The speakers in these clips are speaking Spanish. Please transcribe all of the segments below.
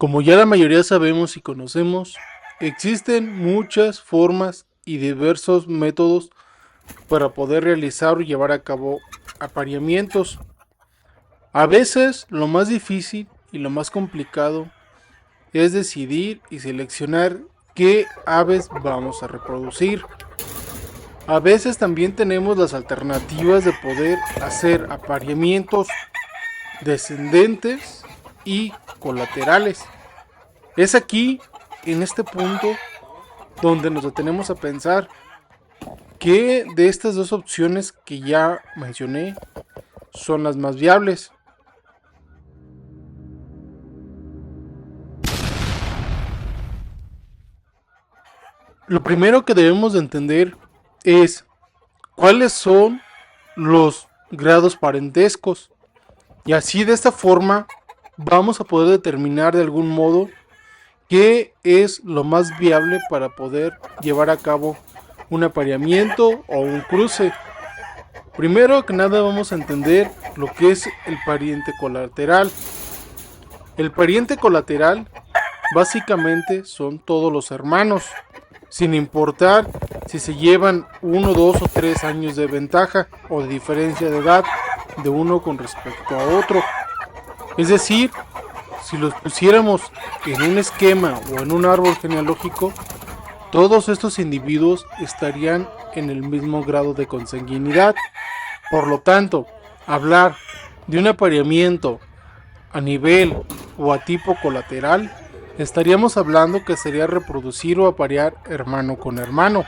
Como ya la mayoría sabemos y conocemos, existen muchas formas y diversos métodos para poder realizar o llevar a cabo apareamientos. A veces lo más difícil y lo más complicado es decidir y seleccionar qué aves vamos a reproducir. A veces también tenemos las alternativas de poder hacer apareamientos descendentes y colaterales. Es aquí, en este punto, donde nos detenemos a pensar qué de estas dos opciones que ya mencioné son las más viables. Lo primero que debemos de entender es cuáles son los grados parentescos. Y así de esta forma vamos a poder determinar de algún modo qué es lo más viable para poder llevar a cabo un apareamiento o un cruce. Primero que nada vamos a entender lo que es el pariente colateral. El pariente colateral básicamente son todos los hermanos, sin importar si se llevan 1, 2 o 3 años de ventaja o de diferencia de edad de uno con respecto a otro. Es decir, si los pusiéramos en un esquema o en un árbol genealógico, todos estos individuos estarían en el mismo grado de consanguinidad. Por lo tanto, hablar de un apareamiento a nivel o a tipo colateral, estaríamos hablando que sería reproducir o aparear hermano con hermano.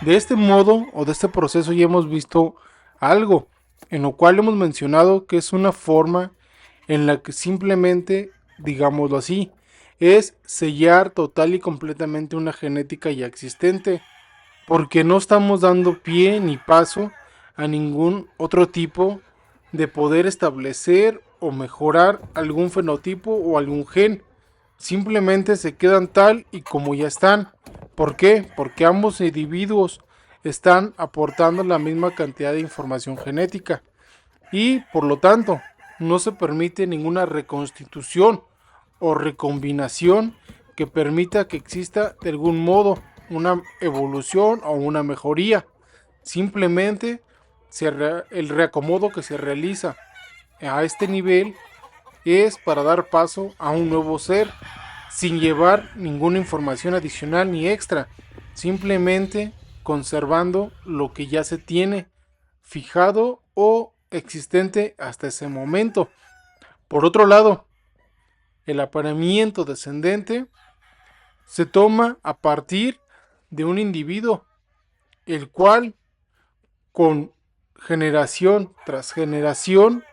De este modo o de este proceso ya hemos visto algo, en lo cual hemos mencionado que es una forma en la que simplemente, digámoslo así, es sellar total y completamente una genética ya existente, porque no estamos dando pie ni paso a ningún otro tipo de poder establecer o mejorar algún fenotipo o algún gen. Simplemente se quedan tal y como ya están. ¿Por qué? Porque ambos individuos están aportando la misma cantidad de información genética y por lo tanto no se permite ninguna reconstitución o recombinación que permita que exista de algún modo una evolución o una mejoría. Simplemente el reacomodo que se realiza a este nivel es para dar paso a un nuevo ser sin llevar ninguna información adicional ni extra, simplemente conservando lo que ya se tiene fijado o existente hasta ese momento. Por otro lado, el apareamiento descendente se toma a partir de un individuo, el cual con generación tras generación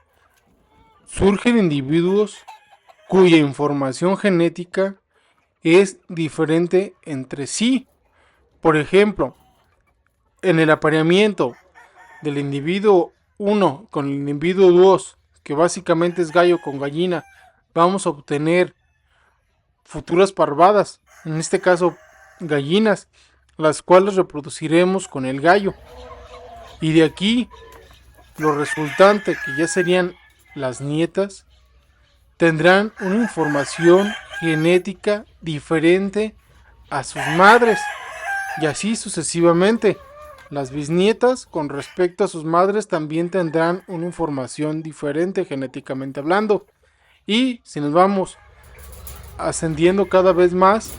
surgen individuos cuya información genética es diferente entre sí. Por ejemplo, en el apareamiento del individuo 1 con el individuo 2, que básicamente es gallo con gallina, vamos a obtener futuras parvadas, en este caso gallinas, las cuales reproduciremos con el gallo. Y de aquí, lo resultante, que ya serían las nietas, tendrán una información genética diferente a sus madres. Y así sucesivamente. Las bisnietas con respecto a sus madres también tendrán una información diferente genéticamente hablando. Y si nos vamos ascendiendo cada vez más,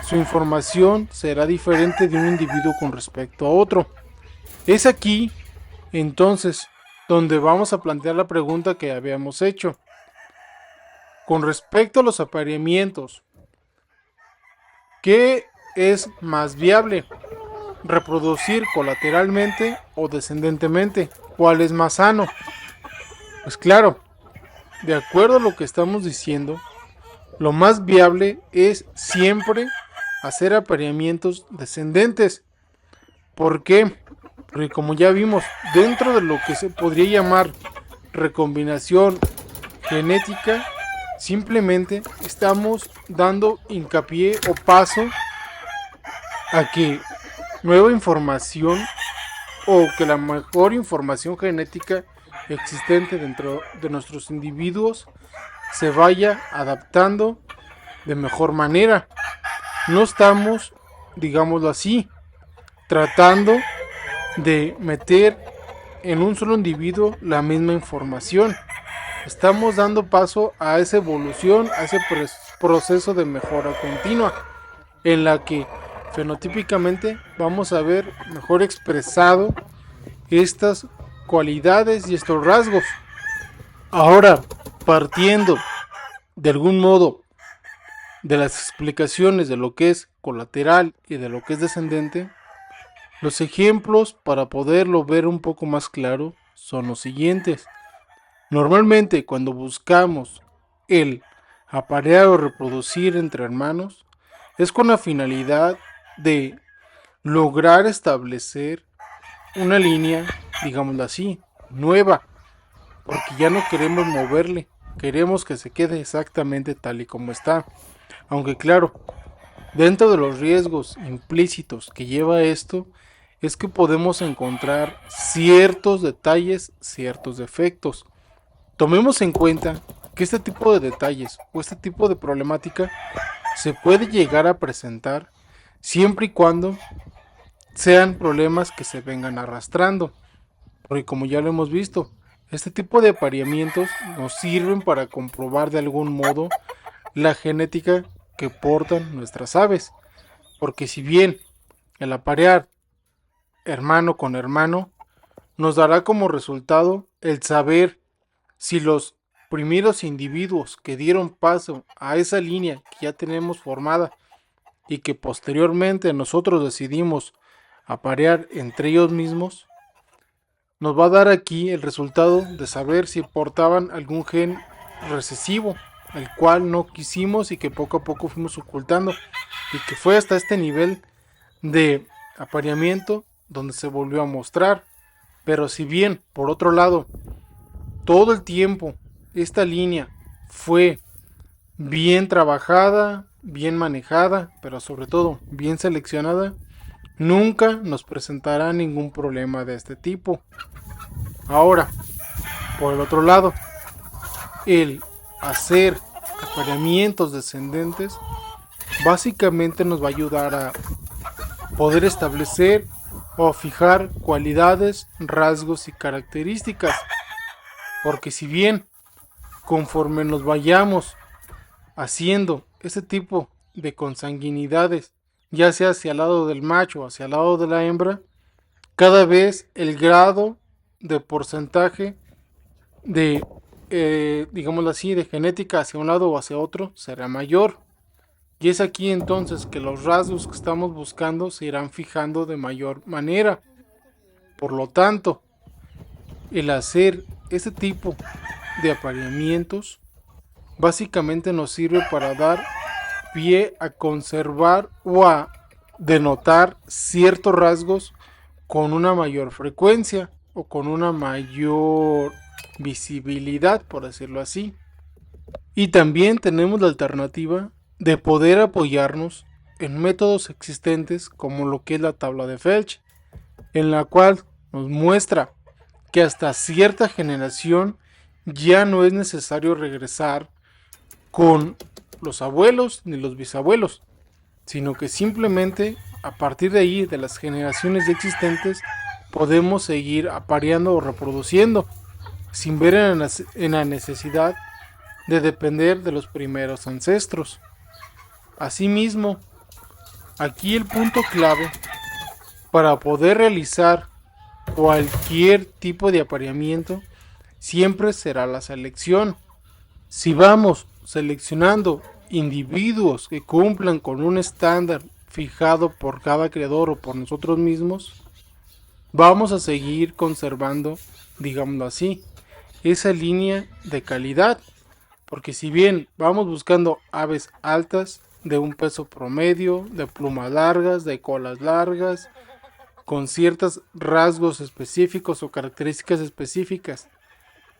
su información será diferente de un individuo con respecto a otro. Es aquí, entonces, donde vamos a plantear la pregunta que habíamos hecho. Con respecto a los apareamientos, ¿qué es más viable? ¿Reproducir colateralmente o descendentemente? ¿Cuál es más sano? Pues claro, de acuerdo a lo que estamos diciendo, lo más viable es siempre hacer apareamientos descendentes. ¿Por qué? Porque como ya vimos, dentro de lo que se podría llamar recombinación genética, simplemente estamos dando hincapié o paso a que nueva información o que la mejor información genética existente dentro de nuestros individuos se vaya adaptando de mejor manera. No estamos, digámoslo así, tratando de meter en un solo individuo la misma información. Estamos dando paso a esa evolución, a ese proceso de mejora continua, en la que fenotípicamente vamos a ver mejor expresado estas cualidades y estos rasgos. Ahora, partiendo de algún modo de las explicaciones de lo que es colateral y de lo que es descendente, los ejemplos para poderlo ver un poco más claro son los siguientes. Normalmente cuando buscamos el aparear o reproducir entre hermanos es con la finalidad de lograr establecer una línea, digámoslo así, nueva, porque ya no queremos moverle, queremos que se quede exactamente tal y como está. Aunque claro, dentro de los riesgos implícitos que lleva esto, es que podemos encontrar ciertos detalles, ciertos defectos. Tomemos en cuenta que este tipo de detalles o este tipo de problemática se puede llegar a presentar siempre y cuando sean problemas que se vengan arrastrando. Porque como ya lo hemos visto, este tipo de apareamientos nos sirven para comprobar de algún modo la genética que portan nuestras aves. Porque si bien el aparear hermano con hermano nos dará como resultado el saber si los primeros individuos que dieron paso a esa línea que ya tenemos formada y que posteriormente nosotros decidimos aparear entre ellos mismos, nos va a dar aquí el resultado de saber si portaban algún gen recesivo, el cual no quisimos y que poco a poco fuimos ocultando, y que fue hasta este nivel de apareamiento donde se volvió a mostrar. Pero si bien, por otro lado, todo el tiempo esta línea fue bien trabajada, bien manejada, pero sobre todo bien seleccionada, nunca nos presentará ningún problema de este tipo. Ahora, por el otro lado, el hacer apareamientos descendentes básicamente nos va a ayudar a poder establecer o fijar cualidades, rasgos y características. Porque si bien conforme nos vayamos haciendo este tipo de consanguinidades, ya sea hacia el lado del macho o hacia el lado de la hembra, cada vez el grado de porcentaje de, digámoslo así, de genética hacia un lado o hacia otro será mayor. Y es aquí entonces que los rasgos que estamos buscando se irán fijando de mayor manera. Por lo tanto, el hacer este tipo de apareamientos básicamente nos sirve para dar pie a conservar o a denotar ciertos rasgos con una mayor frecuencia o con una mayor visibilidad, por decirlo así. Y también tenemos la alternativa de poder apoyarnos en métodos existentes como lo que es la tabla de Felch, en la cual nos muestra que hasta cierta generación ya no es necesario regresar con los abuelos ni los bisabuelos, sino que simplemente a partir de ahí, de las generaciones ya existentes, podemos seguir apareando o reproduciendo sin ver en la necesidad de depender de los primeros ancestros. Asimismo, aquí el punto clave para poder realizar cualquier tipo de apareamiento siempre será la selección. Si vamos seleccionando individuos que cumplan con un estándar fijado por cada creador o por nosotros mismos, vamos a seguir conservando, digámoslo así, esa línea de calidad. Porque si bien vamos buscando aves altas, de un peso promedio, de plumas largas, de colas largas, con ciertos rasgos específicos o características específicas,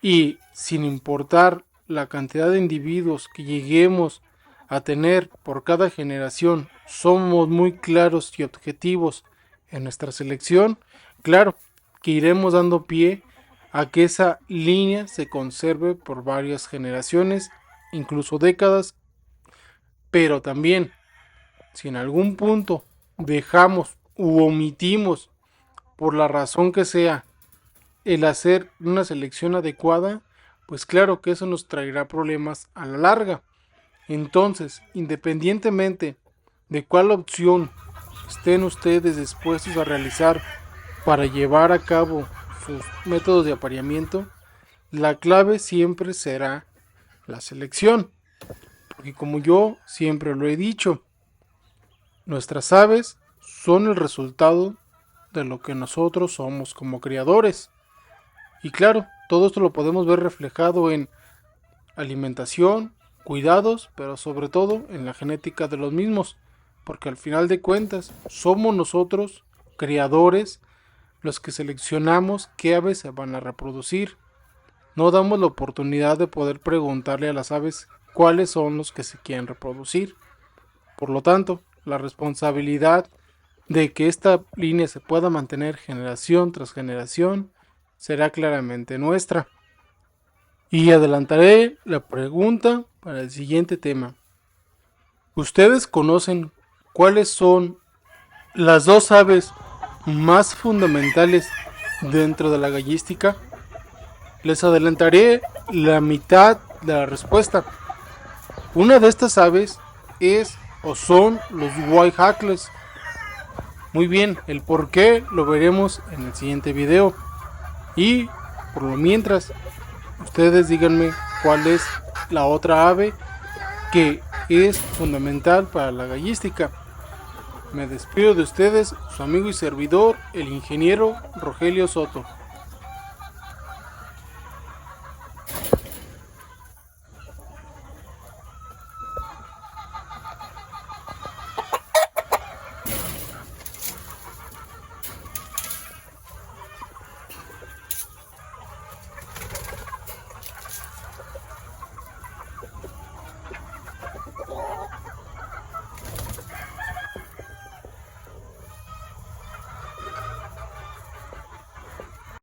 y sin importar la cantidad de individuos que lleguemos a tener por cada generación, somos muy claros y objetivos en nuestra selección, claro que iremos dando pie a que esa línea se conserve por varias generaciones, incluso décadas, Pero también, si en algún punto dejamos u omitimos, por la razón que sea, el hacer una selección adecuada, pues claro que eso nos traerá problemas a la larga. Entonces, independientemente de cuál opción estén ustedes dispuestos a realizar para llevar a cabo sus métodos de apareamiento, la clave siempre será la selección. Porque como yo siempre lo he dicho, nuestras aves son el resultado de lo que nosotros somos como criadores. Y claro, todo esto lo podemos ver reflejado en alimentación, cuidados, pero sobre todo en la genética de los mismos, porque al final de cuentas somos nosotros, criadores, los que seleccionamos qué aves se van a reproducir. No damos la oportunidad de poder preguntarle a las aves cuáles son los que se quieren reproducir. Por lo tanto, la responsabilidad de que esta línea se pueda mantener generación tras generación será claramente nuestra. Y adelantaré la pregunta para el siguiente tema. ¿Ustedes conocen cuáles son las dos aves más fundamentales dentro de la gallística? Les adelantaré la mitad de la respuesta. Una de estas aves es o son los white hackles. Muy bien, el por qué lo veremos en el siguiente video. Y por lo mientras, ustedes díganme cuál es la otra ave que es fundamental para la gallística. Me despido de ustedes, su amigo y servidor, el ingeniero Rogelio Soto.